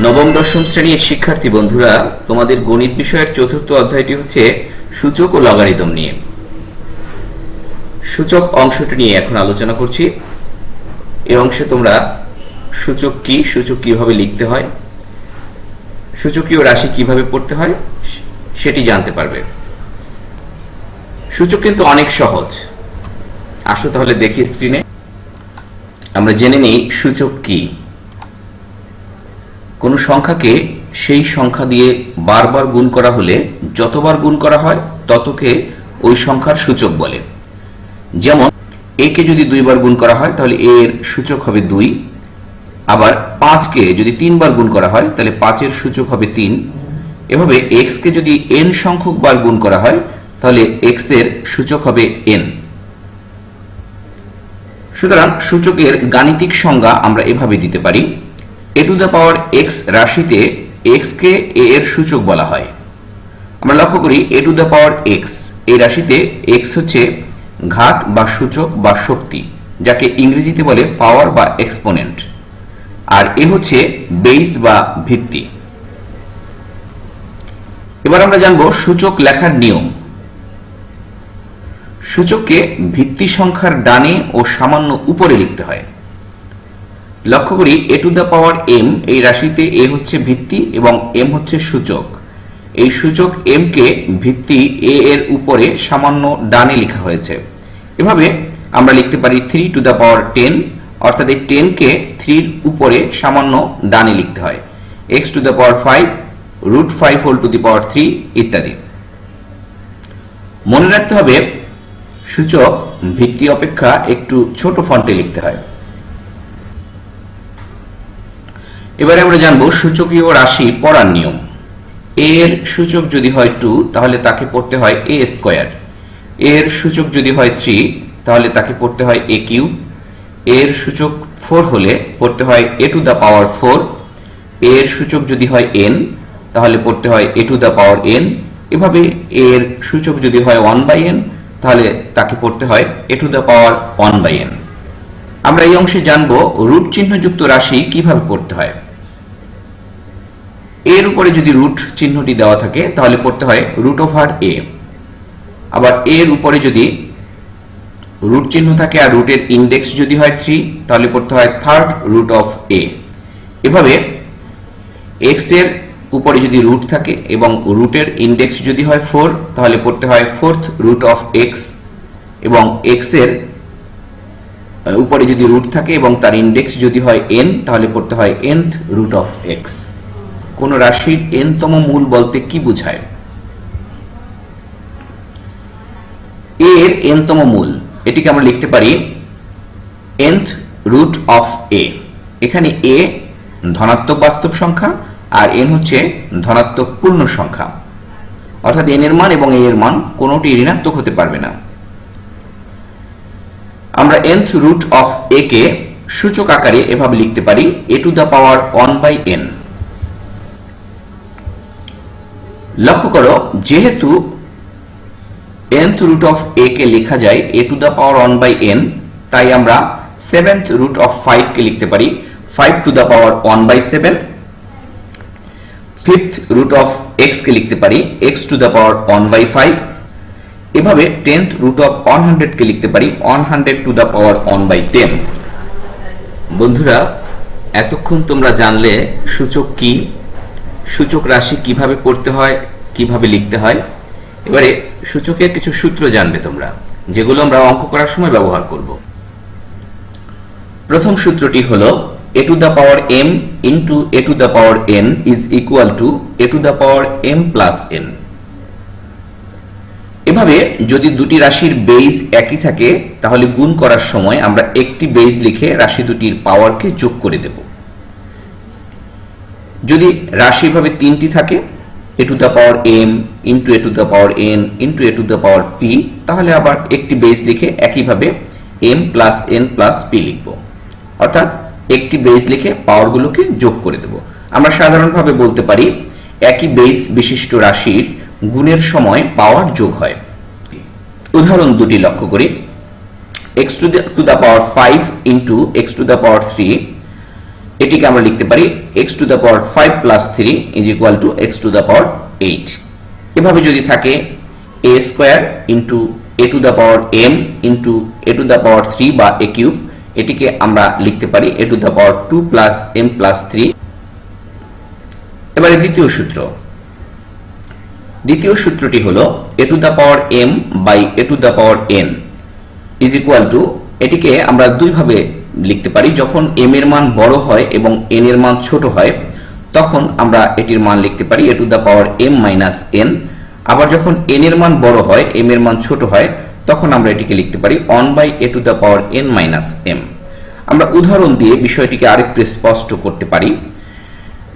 নবম দশম শ্রেণীর শিক্ষার্থী বন্ধুরা, তোমাদের গণিত বিষয়ের চতুর্থ অধ্যায়টি হচ্ছে সূচক ও লগারিদম নিয়ে। সূচক অংশটি নিয়ে এখন আলোচনা করছি। এই অংশে তোমরা সূচক কি, সূচক কিভাবে লিখতে হয়, সূচকীয় রাশি কিভাবে পড়তে হয় সেটি জানতে পারবে। সূচক কিন্তু অনেক সহজ। আসো তাহলে দেখি স্ক্রিনে, আমরা জেনে নেই সূচক কি। কোনো সংখ্যাকে সেই সংখ্যা দিয়ে বারবার গুণ করা হলে যতবার গুণ করা হয় ততকে ওই সংখ্যার সূচক বলে। যেমন a কে যদি 2 বার গুণ করা হয় তাহলে a এর সূচক হবে 2। আবার 5 কে যদি 3 বার গুণ করা হয় তাহলে 5 এর সূচক হবে 3। এভাবে x কে যদি n সংখ্যক বার গুণ করা হয় তাহলে x এর সূচক হবে n। সুতরাং সূচকের গাণিতিক সংজ্ঞা আমরা এভাবে দিতে পারি। a to the power x রাশিতে x কে a এর সূচক বলা হয়। আমরা লক্ষ্য করি a to the power x এই রাশিতে x হচ্ছে ঘাত বা সূচক বা শক্তি, যাকে ইংরেজিতে বলে পাওয়ার বা এক্সপোনেন্ট, আর এ হচ্ছে বেস বা ভিত্তি। এবার আমরা জানব সূচক লেখার নিয়ম। সূচককে ভিত্তি সংখ্যার ডানে ও সামান্য উপরে লিখতে হয়। লক্ষ্য করি a to the power m এই রাশিতে a হচ্ছে ভিত্তি এবং m হচ্ছে সূচক। এই সূচক m কে ভিত্তি a এর উপরে সামান্য ডানে লেখা হয়েছে। এভাবে আমরা লিখতে পারি 3 টু দ্য পাওয়ার 10, অর্থাৎ এই 10 কে 3 এর উপরে সামান্য ডানে লিখতে হয়। x to the power 5, √5 whole to the power 3 ইত্যাদি। মনে রাখতে হবে সূচক ভিত্তি অপেক্ষা একটু ছোট ফন্টে লিখতে হয়। এবারে আমরা জানব সূচকীয় রাশি পড়ার নিয়ম। a এর সূচক যদি হয় 2 তাহলে তাকে পড়তে হয় a স্কয়ার। a এর সূচক যদি হয় 3 তাহলে তাকে পড়তে হয় a কিউব। a এর সূচক 4 হলে পড়তে হয় a to the power 4। a এর সূচক যদি হয় n তাহলে পড়তে হয় a to the power n। এভাবে a এর সূচক যদি হয় 1/n তাহলে তাকে পড়তে হয় a to the power 1/n। আমরা এই অংশে জানব রুট চিহ্নযুক্ত রাশি কিভাবে পড়তে হয়। এর উপরে যদি রুট চিহ্নটি দেওয়া থাকে তাহলে পড়তে হয় √a। আবার এর উপরে যদি রুট চিহ্ন থাকে আর রুটের ইনডেক্স যদি হয় 3 তাহলে পড়তে হয় √a। এভাবে x এর উপরে যদি রুট থাকে এবং রুটের ইনডেক্স যদি হয় 4 তাহলে পড়তে হয় √x, এবং x এর উপরে যদি রুট থাকে এবং তার ইনডেক্স যদি হয় n তাহলে পড়তে হয় nth√x। কোন রাশির n-তম মূল বলতে কি বোঝায়? a এর n-তম মূল, এটিকে আমরা লিখতে পারি nth√a। এখানে a ধনাত্মক বাস্তব সংখ্যা আর n হচ্ছে ধনাত্মক পূর্ণ সংখ্যা, অর্থাৎ n এর মান এবং a এর মান কোনোটি ঋণাত্মক হতে পারবে না। আমরা nth√a কে সূচক আকারে এভাবে লিখতে পারি a to the power 1/n। লক্ষ্য করো, যেহেতু nth√a কে লেখা যায় a to the power 1/n, তাই আমরা 7th√5 কে লিখতে পারি 5 টু দ্য পাওয়ার 1/7। 5th√x কে লিখতে পারি x টু দ্য পাওয়ার 1/5। এভাবে 10th√100 কে লিখতে পারি 100 টু দ্য পাওয়ার 1/10। বন্ধুরা, এতক্ষণ তোমরা জানলে সূচক কি, সূচক রাশি কিভাবে পড়তে হয়, কিভাবে লিখতে হয়। এবারে সূচকের কিছু সূত্র জানবে তোমরা, যেগুলো আমরা অঙ্ক করার সময় ব্যবহার করব। প্রথম সূত্রটি হলো a to the power m into a to the power n is equal two a to the power m plus n। এভাবে যদি দুটি রাশির বেজ একই থাকে তাহলে গুণ করার সময় আমরা একটি বেজ লিখে রাশি দুটির পাওয়ারকে যোগ করে দেব। যদি রাশি ভাবে তিনটি থাকে a to the power m into a to the power n into a to the power p, তাহলে আবার একটি বেজ লিখে একইভাবে m plus n plus p লিখব, অর্থাৎ একটি বেজ লিখে পাওয়ারগুলোকে যোগ করে দেব। আমরা সাধারণভাবে বলতে পারি একই বেজ বিশিষ্ট রাশির গুণের সময় পাওয়ার যোগ হয়। উদাহরণ দুটি লক্ষ্য করি। x to the power 5 into x to the power 3 এটিকে আমরা লিখতে পারি x to the power 5 plus 3 is equal to x to the পাওয়ার 8। এভাবে যদি থাকে a square into a to the power m into a to the power 3 বা a cube, এটিকে আমরা লিখতে পারি a to the power 2 plus m plus 3। এবারে দ্বিতীয় সূত্রটি হলো a to the power m by a to the power n is equal to, এটিকে আমরা দুইভাবে লিখতে পারি। যখন m এর মান বড় হয় এবং n এর মান ছোট হয় তখন আমরা এটির মান লিখতে পারি a to the power m minus n। আবার যখন n এর মান বড় হয় m এর মান ছোট হয় তখন আমরা এটিকে লিখতে পারি 1 by a to the power n minus m। আমরা উদাহরণ দিয়ে বিষয়টিকে আরেকটু স্পষ্ট করতে পারি।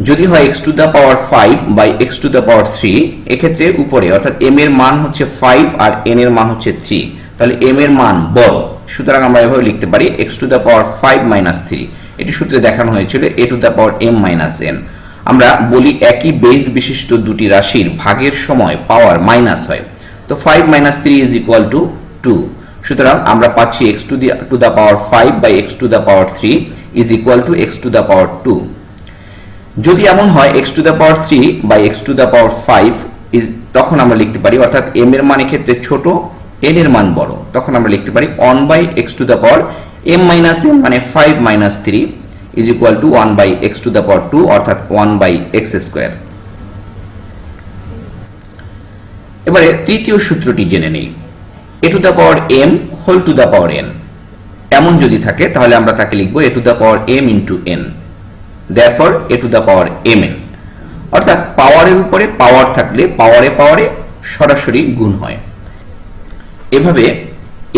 যদি হয় x to the power 5 by x to the power 3, এক্ষেত্রে উপরে অর্থাৎ m এর মান হচ্ছে 5 আর n এর মান হচ্ছে 3, তাহলে m এর মান বড়, সুতরাং আমরা এভাবে লিখতে পারি x to the power 5 minus 3। এটি সূত্রে দেখানো হয়েছিল a to the power m minus n। আমরা বলি একই বেস বিশিষ্ট দুটি রাশির ভাগের সময় পাওয়ার মাইনাস হয়, তো 5 মাইনাস 3 ইজ ইকুয়াল টু 2। সুতরাং আমরা পাচ্ছি x to the power 5 by x to the power 3 is equal to x to the power 2। যদি এমন হয় x to the power 3 by x to the power 5 is, তখন আমরা লিখতে পারি অর্থাৎ m এর মান ক্ষেত্রে ছোট n এর মান বড়, তখন আমরা লিখতে পারি 1 by x to the power m minus n মানে 5 minus 3 is equal to 1 by x to the power 2 অর্থাৎ 1 বাই x স্কয়ার। এবারে তৃতীয় সূত্রটি জেনে নেই। a to the power m whole to the power n এমন যদি থাকে তাহলে আমরা তাকে লিখব a to the power m into n, therefore a to the power mn। অর্থাৎ পাওয়ারের উপরে পাওয়ার থাকলে পাওয়ারে সরাসরি গুণ হয়। এভাবে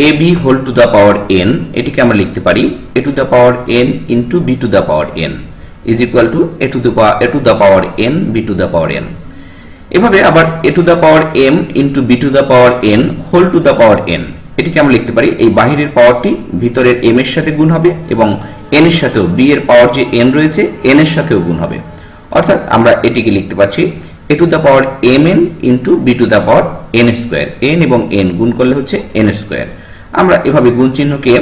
ab whole to the power n, এটিকে আমরা লিখতে পারি a to the power n into b to the power n is equal to a to the power n b to the power n। এভাবে আবার a to the power m into b to the power n whole to the power n, এটিকে আমরা লিখতে পারি এই বাহিরের পাওয়ারটি ভিতরের m এর সাথে গুণ হবে এবং n এর সাথেও b এর পাওয়ার যে n রয়েছে n এর সাথেও গুণ হবে। অর্থাৎ আমরা এটিকে লিখতে পাচ্ছি a to the power mn into b to the power n square. n এবং n গুণ করলে হচ্ছে n স্কয়ার। আমরা এভাবে গুণ চিহ্নকে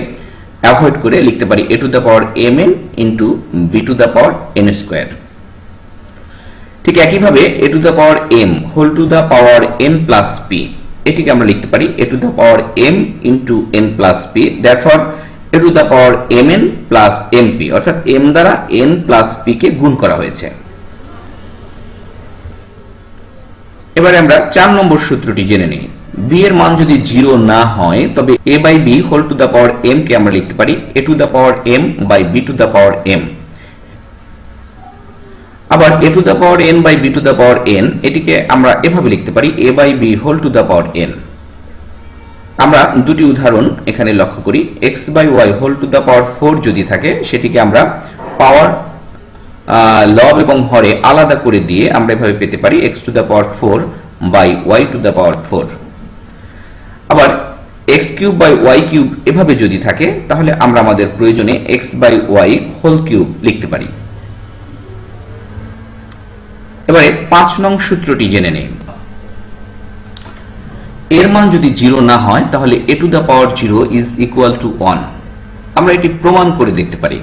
অ্যাভয়েড করে লিখতে পারি a to the power mn into b to the power n square. ঠিক একইভাবে a to the power m whole to the power n plus p, এটিকে আমরা লিখতে পারি a to the power m into n plus p, therefore a to the power mn plus mp, অর্থাৎ m দ্বারা n plus p কে গুণ করা হয়েছে। এবারে আমরা 4 নম্বর সূত্রটি জেনে নিই। b এর মান যদি 0 না হয় তবে a by b whole to the power m কে আমরা লিখতে পারি a to the power m by b to the power m। আবার a to the power n by b to the power n, এটিকে আমরা এভাবে লিখতে পারি a by b whole to the power n। আমরা দুটি উদাহরণ এখানে লক্ষ্য করি। x by y whole to the power 4 যদি থাকে সেটিকে আমরা পাওয়ার লব এবং হরে আলাদা করে দিয়ে আমরা এভাবে পেতে পারি x to the power 4 by y to the power 4। আবার x cube by y cube এভাবে যদি থাকে তাহলে আমরা আমাদের প্রয়োজনে x by y whole cube লিখতে পারি। এবারে 5 নং সূত্রটি জেনে নেই। এর মান যদি 0 না হয় তাহলে a to the power 0 is equal to 1। আমরা এটি প্রমাণ করে দেখতে পারি।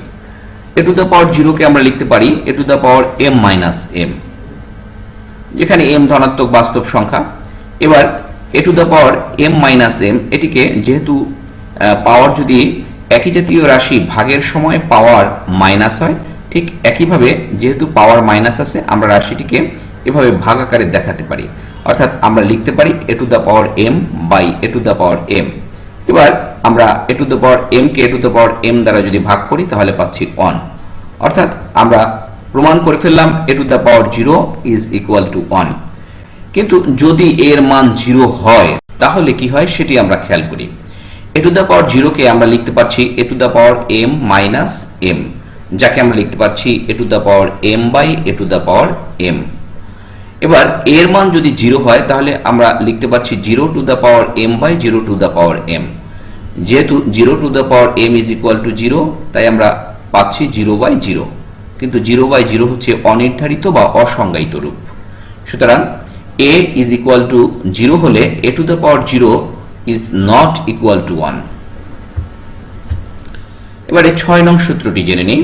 a টু দ্য পাওয়ার 0 কে আমরা লিখতে পারি a to the power m minus m, যেখানে m ধনাত্মক বাস্তব সংখ্যা। এবার a to the power m minus m, এটিকে যেহেতু পাওয়ার যদি একই জাতীয় রাশি ভাগের সময় পাওয়ার মাইনাস হয়, ঠিক একইভাবে যেহেতু পাওয়ার মাইনাস আছে আমরা রাশিটিকে এভাবে ভাগ আকারে দেখাতে পারি। অর্থাৎ আমরা লিখতে পারি a to the power m by a to the power m। এবার আমরা a to the power m কে a to the power m দ্বারা যদি ভাগ করি তাহলে পাচ্ছি 1। অর্থাৎ আমরা প্রমাণ করে ফেললাম a to the power 0 is equal to 1। কিন্তু যদি এর মান 0 হয় তাহলে কি হয় সেটি আমরা খেয়াল করি। a টু দ্য পাওয়ার 0 কে আমরা লিখতে পাচ্ছি a to the power m minus m, যাকে আমরা লিখতে পাচ্ছি a to the power m by a to the power m। এবার এর মান যদি 0 হয় তাহলে আমরা লিখতে পাচ্ছি 0 to the power m by 0 to the power m। যেহেতু 0 to the power m is equal to 0, তাই আমরা পাচ্ছি 0 বাই 0। কিন্তু 0 বাই 0 হচ্ছে অনির্ধারিত বা অসংজ্ঞায়িত রূপ। সুতরাং a ইজ ইকুয়াল টু 0 হলে a to the power 0 is not equal to 1। এবারে 6 নং সূত্রটি জেনে নিই।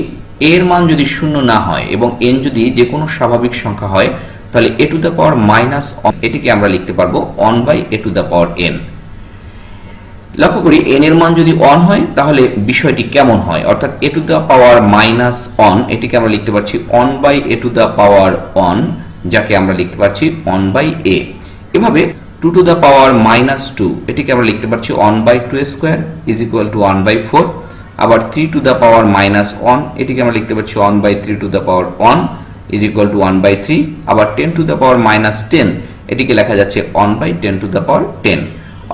এর মান যদি শূন্য না হয় এবং n যদি যে কোনো স্বাভাবিক সংখ্যা হয় তাহলে a to the power minus এটিকে আমরা লিখতে পারবো 1 by a to the power n। লক্ষ্য করি n এর মান যদি 1 হয় তাহলে বিষয়টি কেমন হয়, অর্থাৎ a to the power minus 1 এটিকে আমরা লিখতে পারছি 1 by a to the power 1, যাকে আমরা লিখতে পারছি 1 বাই a। এভাবে 2 টু দ্য পাওয়ার মাইনাস 2 এটিকে আমরা লিখতে পারছি 1 by 2 square is equal to 1 by 4। আবার 3 টু দ্য পাওয়ার মাইনাস 1 এটিকে আমরা লিখতে পারছি 1 by 3 to the power 1 is equal to 1 by 3। আবার 10 টু দ্য পাওয়ার মাইনাস 10 এটিকে লেখা যাচ্ছে 1 বাই 10 টু দ্য পাওয়ার 10।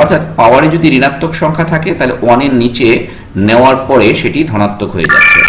অর্থাৎ পাওয়ারে যদি ঋণাত্মক সংখ্যা থাকে তাহলে 1 এর নিচে নেওয়ার পরে সেটি ধনাত্মক হয়ে যাচ্ছে।